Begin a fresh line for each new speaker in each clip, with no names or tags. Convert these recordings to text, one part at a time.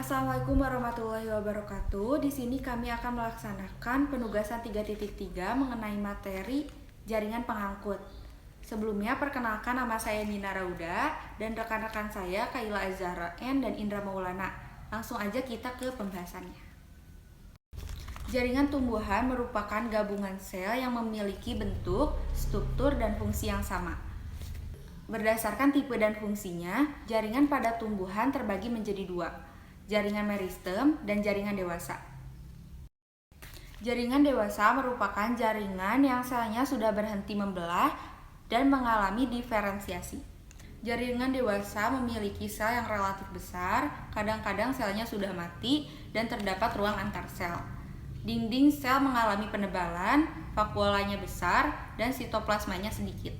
Assalamualaikum warahmatullahi wabarakatuh. Di sini kami akan melaksanakan penugasan 3.3 mengenai materi jaringan pengangkut. Sebelumnya perkenalkan, nama saya Nina Rauda dan rekan-rekan saya Kaila Azhara N dan Indra Maulana. Langsung aja kita ke pembahasannya. Jaringan tumbuhan merupakan gabungan sel yang memiliki bentuk, struktur, dan fungsi yang sama. Berdasarkan tipe dan fungsinya, jaringan pada tumbuhan terbagi menjadi dua, jaringan meristem dan jaringan dewasa. Jaringan dewasa merupakan jaringan yang selnya sudah berhenti membelah dan mengalami diferensiasi. Jaringan dewasa memiliki sel yang relatif besar, kadang-kadang selnya sudah mati dan terdapat ruang antar sel. Dinding sel mengalami penebalan, vakuolanya besar, dan sitoplasmanya sedikit.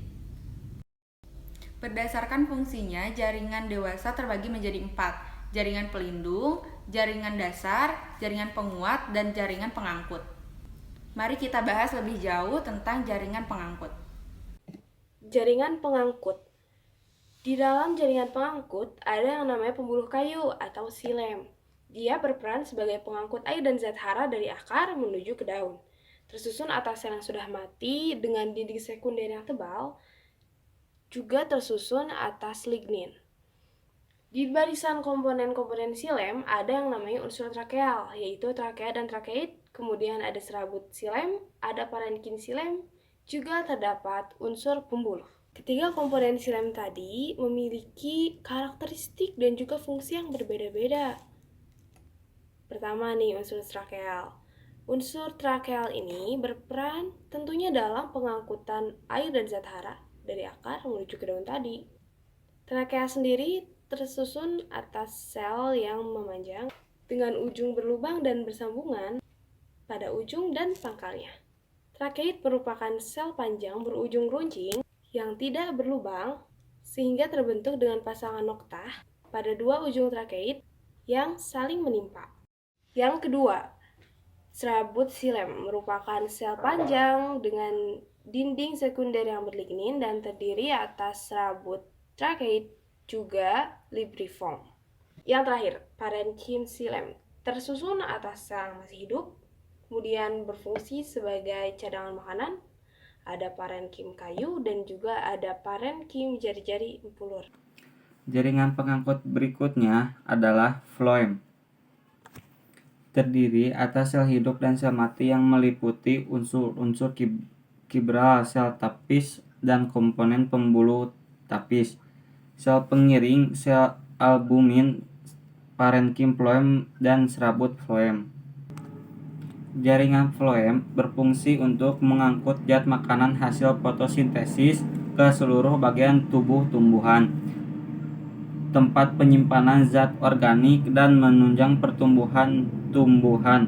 Berdasarkan fungsinya, jaringan dewasa terbagi menjadi 4, jaringan pelindung, jaringan dasar, jaringan penguat, dan jaringan pengangkut. Mari kita bahas lebih jauh tentang jaringan pengangkut.
Jaringan pengangkut. Di dalam jaringan pengangkut ada yang namanya pembuluh kayu atau silem. Dia berperan sebagai pengangkut air dan zat hara dari akar menuju ke daun. Tersusun atas sel yang sudah mati dengan dinding sekunder yang tebal, juga tersusun atas lignin. Di barisan komponen-komponen silem ada yang namanya unsur trakeal, yaitu trakea dan trakeit, kemudian ada serabut silem, ada parenkim silem, juga terdapat unsur pembuluh. Ketiga komponen silem tadi memiliki karakteristik dan juga fungsi yang berbeda-beda. Pertama nih, unsur trakeal. Unsur trakeal ini berperan tentunya dalam pengangkutan air dan zat hara dari akar menuju ke daun tadi. Trakea sendiri tersusun atas sel yang memanjang dengan ujung berlubang dan bersambungan pada ujung dan pangkalnya. Trakeit merupakan sel panjang berujung runcing yang tidak berlubang sehingga terbentuk dengan pasangan noktah pada dua ujung trakeit yang saling menimpa. Yang kedua, serabut silem merupakan sel panjang dengan dinding sekunder yang berlignin dan terdiri atas serabut trakeit juga libriform. Yang terakhir, parenkim silem tersusun atas sel yang masih hidup, kemudian berfungsi sebagai cadangan makanan. Ada parenkim kayu dan juga ada parenkim jari-jari empulur.
Jaringan pengangkut berikutnya adalah floem. Terdiri atas sel hidup dan sel mati yang meliputi unsur-unsur kibral, sel tapis, dan komponen pembuluh tapis, sel pengiring, sel albumin, parenkim floem, dan serabut floem. Jaringan floem berfungsi untuk mengangkut zat makanan hasil fotosintesis ke seluruh bagian tubuh tumbuhan, tempat penyimpanan zat organik, dan menunjang pertumbuhan tumbuhan.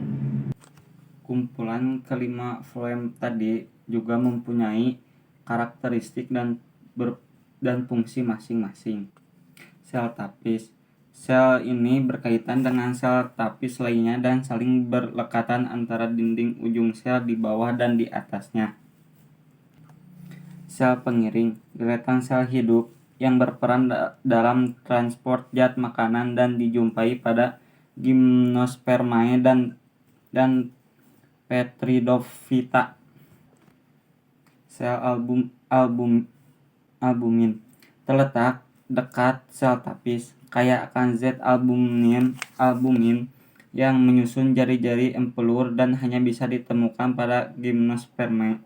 Kumpulan kelima floem tadi juga mempunyai karakteristik dan fungsi masing-masing. Sel tapis. Sel ini berkaitan dengan sel tapis lainnya dan saling berlekatan antara dinding ujung sel di bawah dan di atasnya. Sel pengiring, deretan sel hidup yang berperan dalam transport zat makanan dan dijumpai pada gymnospermae dan Petridophyta. Sel albumin terletak dekat sel tapis, kaya akan zat albumin yang menyusun jari-jari empulur dan hanya bisa ditemukan pada gymnospermae.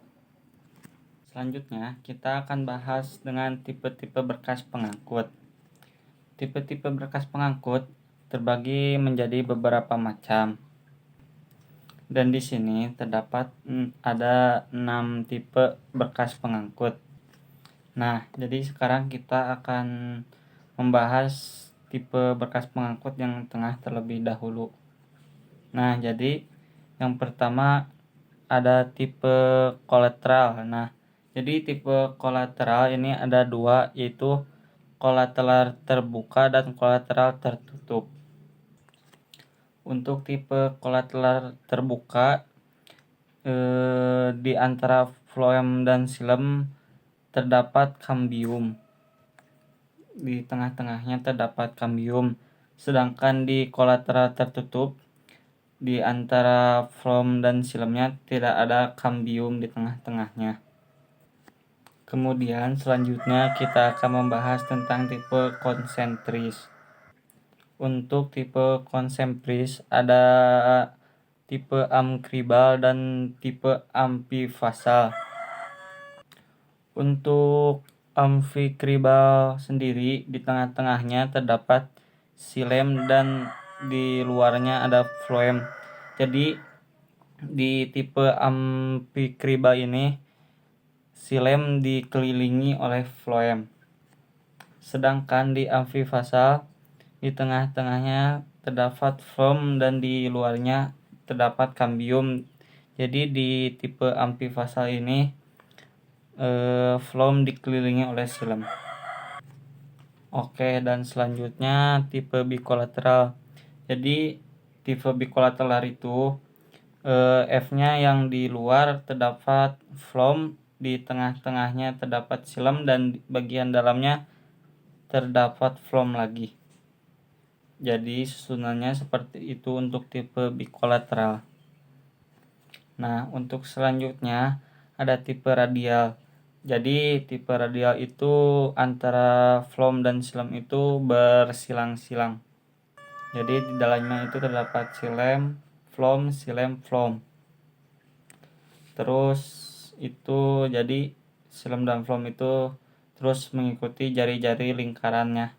Selanjutnya, kita akan bahas dengan tipe-tipe berkas pengangkut. Tipe-tipe berkas pengangkut terbagi menjadi beberapa macam. Dan di sini terdapat ada 6 tipe berkas pengangkut. Nah, jadi sekarang kita akan membahas tipe berkas pengangkut yang tengah terlebih dahulu. Nah, jadi yang pertama ada tipe kolateral. Nah, jadi tipe kolateral ini ada 2, yaitu kolateral terbuka dan kolateral tertutup. Untuk tipe kolateral terbuka, di antara floem dan xilem terdapat kambium. Di tengah-tengahnya terdapat kambium. Sedangkan di kolateral tertutup, di antara phloem dan silemnya tidak ada kambium di tengah-tengahnya. Kemudian selanjutnya kita akan membahas tentang tipe konsentris. Untuk tipe konsentris ada tipe amkribal dan tipe amfifasal. Untuk amfikribal sendiri, di tengah-tengahnya terdapat xilem dan di luarnya ada phloem. Jadi di tipe amfikribal ini xilem dikelilingi oleh phloem. Sedangkan di amfifasal di tengah-tengahnya terdapat phloem dan di luarnya terdapat kambium. Jadi di tipe amfifasal ini phloem dikelilingi oleh xilem. Oke, dan selanjutnya tipe bikolateral. Jadi tipe bikolateral itu F-nya yang di luar terdapat phloem, di tengah-tengahnya terdapat xilem dan bagian dalamnya terdapat phloem lagi. Jadi susunannya seperti itu untuk tipe bikolateral. Nah, untuk selanjutnya ada tipe radial. Jadi tipe radial itu antara phloem dan xilem itu bersilang-silang. Jadi di dalamnya itu terdapat xilem, phloem. Terus itu jadi xilem dan phloem itu terus mengikuti jari-jari lingkarannya.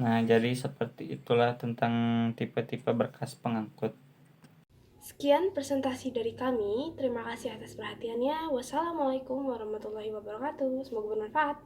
Nah, jadi seperti itulah tentang tipe-tipe berkas pengangkut.
Sekian presentasi dari kami. Terima kasih atas perhatiannya. Wassalamualaikum warahmatullahi wabarakatuh. Semoga bermanfaat.